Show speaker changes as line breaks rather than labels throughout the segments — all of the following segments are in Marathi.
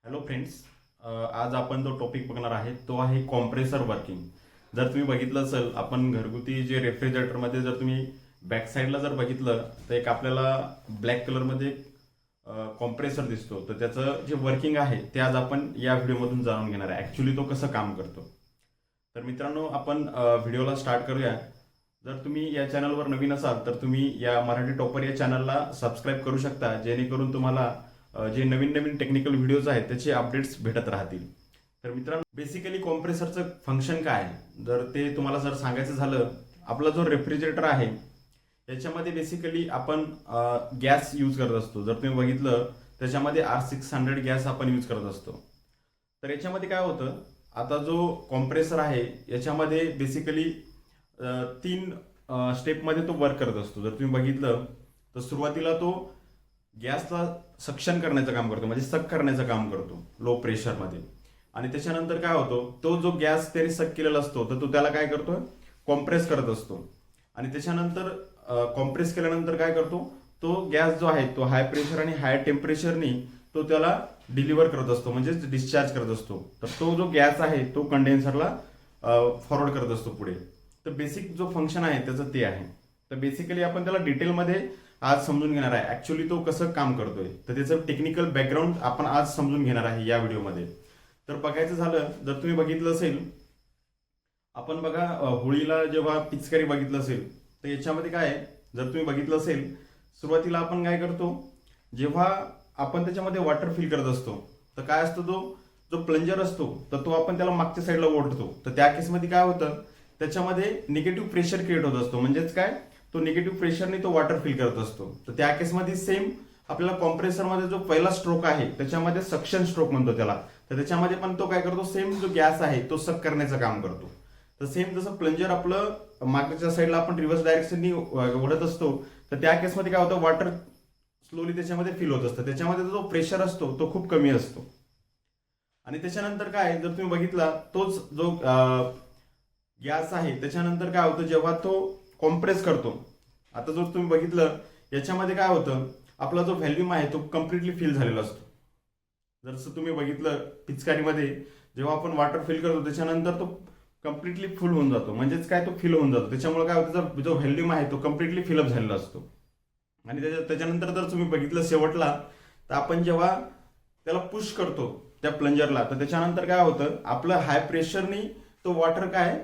Hello friends. आज आपण जो टॉपिक बघणार आहे तो आहे कॉम्प्रेसर वर्किंग. जर तुम्ही बघितलं असेल, आपण घरगुती जे रेफ्रिजरेटरमध्ये जर तुम्ही बॅक साईडला जर बघितलं तर एक आपल्याला ब्लॅक कलरमध्ये कॉम्प्रेसर दिसतो. तर त्याचं जे वर्किंग आहे ते आज आपण या व्हिडिओमधून जाणून घेणार आहे, ॲक्च्युली तो कसं काम करतो. तर मित्रांनो, आपण व्हिडिओला स्टार्ट करूया. जर तुम्ही या चॅनलवर नवीन असाल तर तुम्ही या मराठी टॉपर या चॅनलला सबस्क्राईब करू शकता, जेणेकरून तुम्हाला जे नवीन नवीन टेक्निकल व्हिडिओज आहेत त्याचे अपडेट्स भेटत राहतील. तर मित्रांनो, बेसिकली कॉम्प्रेसरचं फंक्शन काय आहे जर ते तुम्हाला जर सांगायचं झालं, आपला जो रेफ्रिजरेटर आहे याच्यामध्ये बेसिकली आपण गॅस यूज करत असतो. जर तुम्ही बघितलं त्याच्यामध्ये R600 गॅस आपण यूज करत असतो. तर याच्यामध्ये काय होतं, आता जो कॉम्प्रेसर आहे याच्यामध्ये बेसिकली 3 स्टेपमध्ये तो वर्क करत असतो. जर तुम्ही बघितलं तर सुरुवातीला तो गॅसला सक्शन करण्याचं काम करतो, म्हणजे सक करण्याचं काम करतो लो प्रेशरमध्ये. आणि त्याच्यानंतर काय होतो, तो जो गॅस त्याने सक केलेला असतो तर तो त्याला काय करतो, कॉम्प्रेस करत असतो. आणि त्याच्यानंतर कॉम्प्रेस केल्यानंतर काय करतो, तो गॅस जो आहे तो हाय प्रेशर आणि हाय टेम्परेचरनी तो त्याला डिलिव्हर करत असतो, म्हणजेच डिस्चार्ज करत असतो. तर तो जो गॅस आहे तो कंडेन्सरला फॉरवर्ड करत असतो पुढे. तर बेसिक जो फंक्शन आहे त्याचं ते आहे. तर बेसिकली आपण त्याला डिटेलमध्ये आज समजून घेणार आहे, ऍक्च्युली तो कसं काम करतोय. तर त्याचं टेक्निकल बॅकग्राऊंड आपण आज समजून घेणार आहे या व्हिडिओमध्ये. तर बघायचं झालं, जर तुम्ही बघितलं असेल, आपण बघा होळीला जेव्हा पिचकारी बघितलं असेल तर याच्यामध्ये काय आहे, जर तुम्ही बघितलं असेल सुरुवातीला आपण काय करतो, जेव्हा आपण त्याच्यामध्ये वॉटर फिल करत असतो तर काय असतो, तो जो प्लंजर असतो तर तो आपण त्याला मागच्या साईडला ओढतो. तर त्या केसमध्ये काय होतं, त्याच्यामध्ये निगेटिव्ह प्रेशर क्रिएट होत असतो, म्हणजेच काय, तो निगेटिव्ह प्रेशरने तो वॉटर फिल करत असतो. तर त्या केसमध्ये सेम आपल्याला कॉम्प्रेसरमध्ये जो पहिला स्ट्रोक आहे त्याच्यामध्ये सक्शन स्ट्रोक म्हणतो त्याला. तर त्याच्यामध्ये पण तो काय करतो, सेम जो गॅस आहे तो सक करण्याचं काम करतो. तर सेम जसं प्लंजर आपलं मागच्या साईडला आपण रिव्हर्स डायरेक्शननी ओढत असतो, तर त्या केसमध्ये काय होतं, वॉटर स्लोली त्याच्यामध्ये फिल होत असतं. त्याच्यामध्ये जो प्रेशर असतो तो खूप कमी असतो. आणि त्याच्यानंतर काय, जर तुम्ही बघितला तोच जो गॅस आहे त्याच्यानंतर काय होतं, जेव्हा तो कॉम्प्रेस करतो, आता जर तुम्ही बघितलं याच्यामध्ये काय होतं, आपला जो व्हॅल्यूम आहे तो कम्प्लिटली फिल झालेला असतो. जसं तुम्ही बघितलं पिचकारीमध्ये जेव्हा आपण वॉटर फिल करतो त्याच्यानंतर तो कम्प्लिटली फुल होऊन जातो, म्हणजेच काय, तो फिल होऊन जातो. त्याच्यामुळे काय होतं, जो व्हॅल्यूम आहे तो कम्प्लिटली फिलअप झालेला असतो. आणि त्याच्यानंतर जर तुम्ही बघितलं शेवटला, तर आपण जेव्हा त्याला पुश करतो त्या प्लंजरला, तर त्याच्यानंतर काय होतं, आपलं हाय प्रेशरनी तो वॉटर काय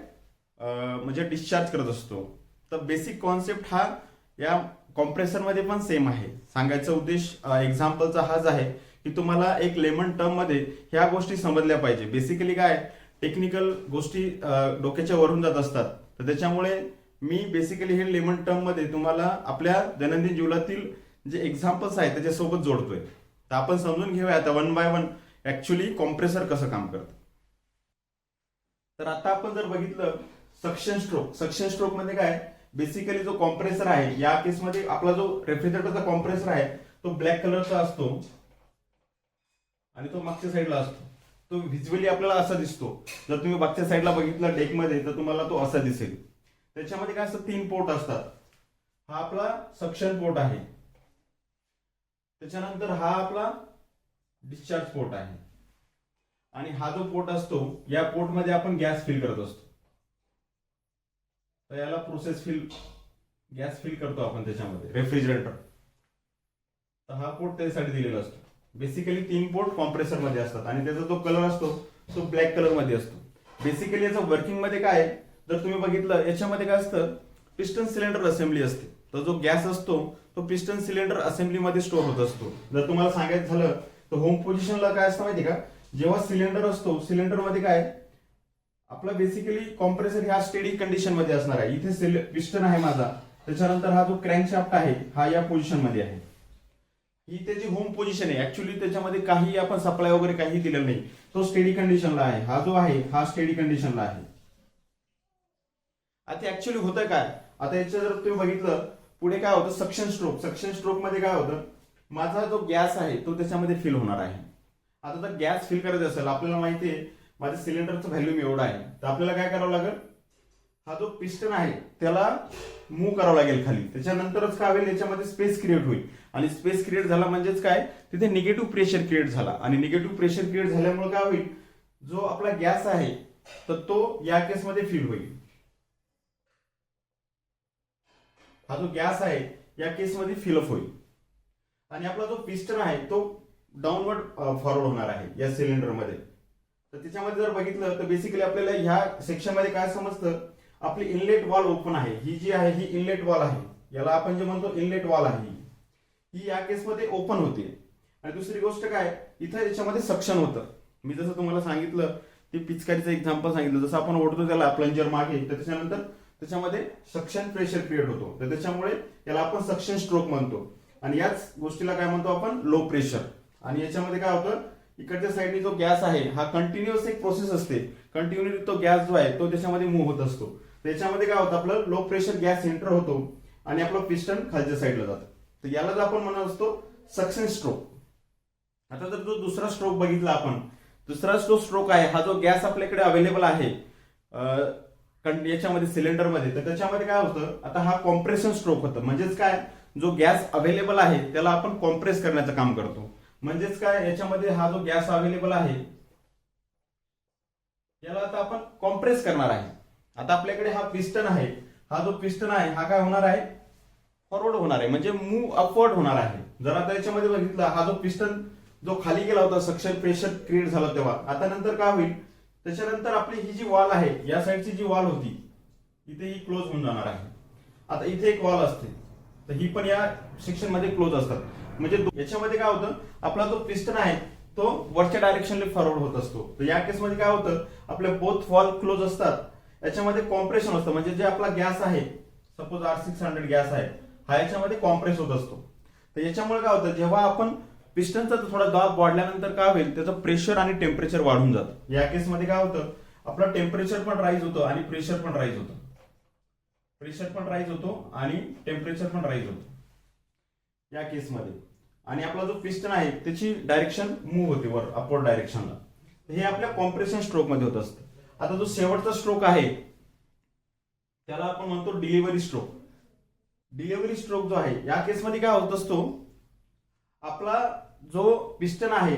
म्हणजे डिस्चार्ज करत असतो. तर बेसिक कॉन्सेप्ट हा या कॉम्प्रेसरमध्ये पण सेम आहे. सांगायचा उद्देश एक्झाम्पलचा हाच आहे की तुम्हाला एक लेमन टर्म मध्ये ह्या गोष्टी समजल्या पाहिजे. बेसिकली काय, टेक्निकल गोष्टी डोक्याच्या वरून जात असतात. तर त्याच्यामुळे मी बेसिकली हे लेमन टर्म मध्ये तुम्हाला आपल्या दैनंदिन जीवनातील जे एक्झाम्पल्स आहेत त्याच्यासोबत जोडतोय. तर आपण समजून घेऊया आता one by one actually compressor कसं काम करतं. तर आता आपण जर बघितलं सक्शन स्ट्रोक मध्ये काय, बेसिकली जो कॉम्प्रेसर आहे या केसमध्ये आपला जो रेफ्रिजरेटरचा कॉम्प्रेसर आहे तो ब्लॅक कलरचा असतो आणि तो मागच्या साईडला असतो. तो व्हिज्युअली आपल्याला असा दिसतो. जर तुम्ही मागच्या साईडला बघितलं डेकमध्ये तर तुम्हाला तो असा दिसेल. त्याच्यामध्ये काय असतं, 3 पोर्ट असतात. हा आपला सक्शन पोर्ट आहे, त्याच्यानंतर हा आपला डिस्चार्ज पोर्ट आहे, आणि हा जो पोर्ट असतो या पोर्टमध्ये आपण गॅस फिल करत असतो. तर याला प्रोसेस फिल गॅस फिल करतो आपण त्याच्यामध्ये रेफ्रिजरेटर. तर हा पोर्ट त्यासाठी दिलेला असतो. बेसिकली 3 पोर्ट कॉम्प्रेसर मध्ये असतात आणि त्याचा जो कलर असतो तो ब्लॅक कलर मध्ये असतो. बेसिकली याचं वर्किंग मध्ये काय, जर तुम्ही बघितलं याच्यामध्ये काय असतं, पिस्टन सिलेंडर असेंब्ली असते. तर जो गॅस असतो तो पिस्टन सिलेंडर असेंब्ली मध्ये स्टोअर होत असतो. जर तुम्हाला सांगायचं झालं तर होम पोझिशनला काय असतं माहिती का, जेव्हा सिलेंडर असतो सिलेंडरमध्ये काय, आपला बेसिकली कॉम्प्रेसर ह्या स्टेडी कंडिशन मध्ये असणार आहे. इथे पिस्टन आहे माझा, त्याच्यानंतर हा जो क्रँकशाफ्ट आहे हा या पोझिशन मध्ये आहे. ही त्याची होम पोझिशन आहे. ऍक्च्युली त्याच्यामध्ये काही आपण सप्लाय वगैरे काही दिलेलं नाही, तो स्टेडी कंडिशनला आहे. हा जो आहे हा स्टेडी कंडिशनला आहे. आता ऍक्च्युली होतं काय, आता याच्या जर तुम्ही बघितलं पुढे काय होतं, सक्शन स्ट्रोक मध्ये काय होतं, माझा जो गॅस आहे तो त्याच्यामध्ये फिल होणार आहे. आता जर गॅस फिल करायचं असेल, आपल्याला माहिती आहे माझ्या सिलेंडरचं व्हॅल्यूम एवढा आहे, तर आपल्याला काय करावं लागेल, हा जो पिस्टन आहे त्याला मूव्ह करावं लागेल खाली. त्याच्यानंतरच काय होईल, याच्यामध्ये स्पेस क्रिएट होईल. आणि स्पेस क्रिएट झाला म्हणजेच काय, तिथे निगेटिव्ह प्रेशर क्रिएट झाला आणि निगेटिव्ह प्रेशर क्रिएट झाल्यामुळे काय होईल, जो आपला गॅस आहे तर तो या केसमध्ये फिल होईल. हा जो गॅस आहे या केसमध्ये फिलअप होईल आणि आपला जो पिस्टन आहे तो डाऊनवर्ड फॉरवर्ड होणार आहे या सिलेंडरमध्ये. तर त्याच्यामध्ये जर बघितलं तर बेसिकली आपल्याला ह्या सेक्शनमध्ये काय समजतं, आपली इनलेट वॉल ओपन आहे, ही जी आहे ही इनलेट वॉल आहे, याला आपण जे म्हणतो इनलेट वॉल आहे, ही या केसमध्ये ओपन होते. आणि दुसरी गोष्ट काय, इथं याच्यामध्ये सक्शन होतं. मी जसं तुम्हाला सांगितलं ते पिचकारीचं एक्झाम्पल सांगितलं, जसं आपण ओढतो त्याला प्लंजर मागे तर त्याच्यानंतर त्याच्यामध्ये सक्शन प्रेशर क्रिएट होतो, तर त्याच्यामुळे याला आपण सक्शन स्ट्रोक म्हणतो. आणि याच गोष्टीला काय म्हणतो आपण, लो प्रेशर. आणि याच्यामध्ये काय होतं, इकडच्या साईडने जो गॅस आहे हा कंटिन्युअस एक प्रोसेस असते, कंटिन्युअसली तो गॅस जो आहे तो त्याच्यामध्ये मूव्ह होत असतो. त्याच्यामध्ये काय होतं, आपलं लो प्रेशर गॅस एंटर होतो आणि आपलं पिस्टन खालच्या साईडला जातं. तर यालाच आपण म्हणत असतो सक्शन स्ट्रोक. आता जर जो दुसरा स्ट्रोक बघितला आपण, दुसरा जो स्ट्रोक आहे, हा जो गॅस आपल्याकडे अवेलेबल आहे याच्यामध्ये सिलेंडरमध्ये, तर त्याच्यामध्ये काय होतं, आता हा कॉम्प्रेशन स्ट्रोक होतं. म्हणजेच काय, जो गॅस अवेलेबल आहे त्याला आपण कॉम्प्रेस करण्याचं काम करतो. म्हणजेच काय, याच्यामध्ये हा जो गॅस अवेलेबल आहे याला आता आपण कॉम्प्रेस करणार आहे. आता आपल्याकडे हा पिस्टन आहे, हा जो पिस्टन आहे हा काय होणार आहे, फॉरवर्ड होणार आहे, म्हणजे मूव्ह अपवर्ड होणार आहे. जर आता याच्यामध्ये बघितलं, हा जो पिस्टन जो खाली गेला होता, सक्शन प्रेशर क्रिएट झालं तेव्हा, आता नंतर काय होईल, त्याच्यानंतर आपली ही जी वॉल आहे, या साईडची जी वॉल होती इथे ही क्लोज होऊन जाणार आहे. आता इथे एक वॉल असते, तर ही पण या सेक्शन मध्ये क्लोज असतात. म्हणजे याच्यामध्ये काय होतं, आपला जो पिस्टन आहे तो वरच्या डायरेक्शनला फॉरवर्ड होत असतो. तर या केसमध्ये काय होतं, आपले बोथ वॉल क्लोज असतात, याच्यामध्ये कॉम्प्रेशन असतं. म्हणजे जे आपला गॅस आहे, सपोज R600 गॅस आहे, हा याच्यामध्ये कॉम्प्रेस होत असतो. तर याच्यामुळे काय होतं, जेव्हा आपण पिस्टनचा थोडा दाब वाढल्यानंतर काय होईल, त्याचं प्रेशर आणि टेम्परेचर वाढून जातं. या केसमध्ये काय होतं, आपलं टेम्परेचर पण राईज होतं आणि प्रेशर पण राईज होतं. प्रेशर पण राईज होतो आणि टेम्परेचर पण राईज होतो या केसमध्ये. आणि आपला जो पिस्टन आहे त्याची डायरेक्शन मूव्ह होते वर अपवर्ड डायरेक्शनला. हे आपल्या कॉम्प्रेशन स्ट्रोक मध्ये होत असतं. आता जो शेवटचा स्ट्रोक आहे त्याला आपण म्हणतो डिलिव्हरी स्ट्रोक. डिलिव्हरी स्ट्रोक जो आहे या केसमध्ये काय होत असतो, आपला जो पिस्टन आहे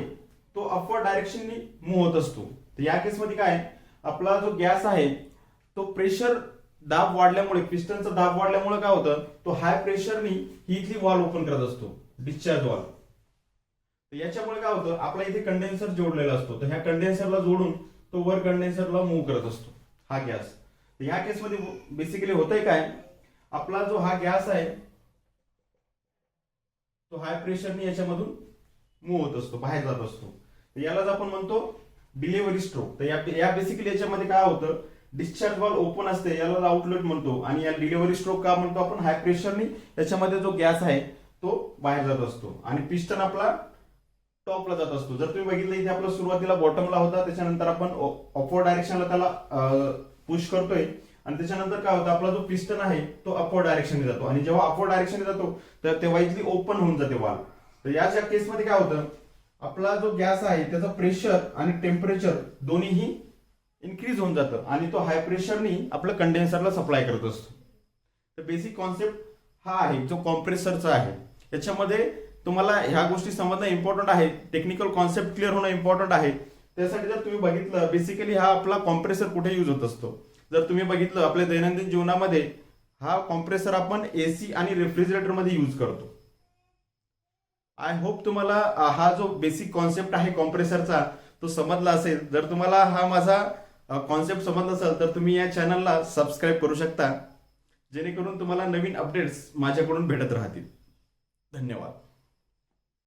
तो अपवर्ड डायरेक्शननी मूव्ह होत असतो. तर या केसमध्ये काय, आपला जो गॅस आहे तो प्रेशर दाब वाढल्यामुळे, पिस्टनचा दाब वाढल्यामुळे काय होतं, तो हाय प्रेशरनी ही इथली वॉल ओपन करत असतो, डिस्चार्ज वॉल. तर याच्यामुळे काय होतं, आपला इथे कंडेन्सर जोडलेला असतो, तर ह्या कंडेन्सरला जोडून तो वर कंडेन्सरला मूव्ह करत असतो हा गॅस. तर ह्या केसमध्ये बेसिकली होतंय काय, आपला जो हा गॅस आहे तो हाय प्रेशरने याच्यामधून मूव्ह होत असतो, बाहेर जात असतो. तर यालाच आपण म्हणतो डिलिव्हरी स्ट्रोक. तर या बेसिकली याच्यामध्ये काय होतं, डिस्चार्ज वॉल ओपन असते, याला आउटलेट म्हणतो. आणि या डिलिव्हरी स्ट्रोक का म्हणतो आपण, हाय प्रेशरनी याच्यामध्ये जो गॅस आहे तो बाहेर जात असतो आणि पिस्टन आपला टॉपला जात असतो. जर तुम्ही बघितलं इथे आपला सुरुवातीला बॉटमला होता, त्याच्यानंतर आपण अपवर्ड डायरेक्शनला त्याला पुश करतोय आणि त्याच्यानंतर काय होतं, आपला जो पिस्टन आहे तो अपवर्ड डायरेक्शनने जातो. आणि जेव्हा अपवर्ड डायरेक्शनने जातो तर तेव्हा इथली ओपन होऊन जाते वॉल. तर याच्या केसमध्ये काय होतं, आपला जो गॅस आहे त्याचं प्रेशर आणि टेम्परेचर दोन्हीही इन्क्रीज होऊन जातं आणि तो हाय प्रेशरनी आपलं कंडेन्सरला सप्लाय करत असतो. तर बेसिक कॉन्सेप्ट हा आहे जो कॉम्प्रेसरचा आहे. याच्यामध्ये तुम्हाला ह्या गोष्टी समजणं इम्पॉर्टंट आहे, टेक्निकल कॉन्सेप्ट क्लिअर होणं इम्पॉर्टंट आहे. त्यासाठी जर तुम्ही बघितलं, बेसिकली हा आपला कॉम्प्रेसर कुठे यूज होत असतो, जर तुम्ही बघितलं आपल्या दैनंदिन जीवनामध्ये हा कॉम्प्रेसर आपण एसी आणि रेफ्रिजरेटर मध्ये यूज करतो. आय होप तुम्हाला हा जो बेसिक कॉन्सेप्ट आहे कॉम्प्रेसरचा तो समजला असेल. जर तुम्हाला हा माझा कॉन्सेप्ट समजला असेल तर तुम्ही या चॅनलला सबस्क्राईब करू शकता, जेणेकरून तुम्हाला नवीन अपडेट्स माझ्याकडून भेटत राहतील. धन्यवाद.